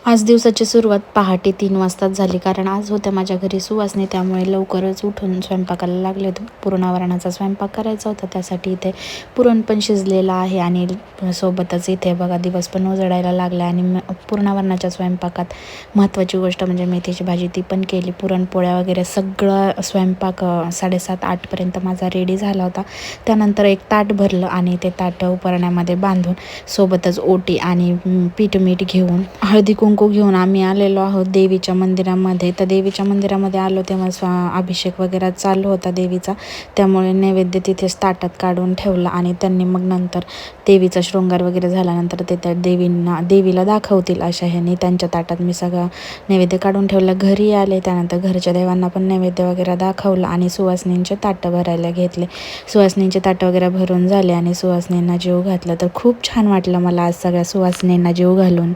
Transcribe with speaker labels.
Speaker 1: आज दिवसाची सुरुवात पहाटे 3 वाजताच झाली, कारण आज होत्या माझ्या घरी सुवासिनी. त्यामुळे लवकरच उठून स्वयंपाकाला लागले होते. पुरणावरणाचा स्वयंपाक करायचा होता, त्यासाठी इथे पुरण पण शिजलेलं आहे आणि सोबतच इथे बघा दिवस पण उजडायला लागला. आणि पुरणावरणाच्या स्वयंपाकात महत्त्वाची गोष्ट म्हणजे मेथीची भाजी, ती पण केली. पुरणपोळ्या वगैरे सगळं स्वयंपाक 7:30-8 माझा रेडी झाला होता. त्यानंतर एक ताट भरलं आणि ते ताट उपरण्यामध्ये बांधून सोबतच ओटी आणि पीठ मीठ घेऊन हळदी कुंकू घेऊन आम्ही आलेलो आहोत देवीच्या मंदिरामध्ये. तर देवीच्या मंदिरामध्ये आलो तेव्हा अभिषेक वगैरे चालू होता देवीचा, त्यामुळे नैवेद्य तिथेच ताटात काढून ठेवला. आणि त्यांनी मग नंतर देवीचा शृंगार वगैरे झाल्यानंतर ते त्या देवीला दाखवतील अशा ह्याने त्यांच्या ताटात मी सगळं नैवेद्य काढून ठेवलं. घरी आले, त्यानंतर घरच्या देवांना पण नैवेद्य वगैरे दाखवलं आणि सुवासिनींचे ताटं भरायला घेतले. सुवासिनींचे ताटं वगैरे भरून झाले आणि सुवासिनींना जेवू घातलं. तर खूप छान वाटलं मला आज सगळ्या सुवासिनींना जेवू घालून.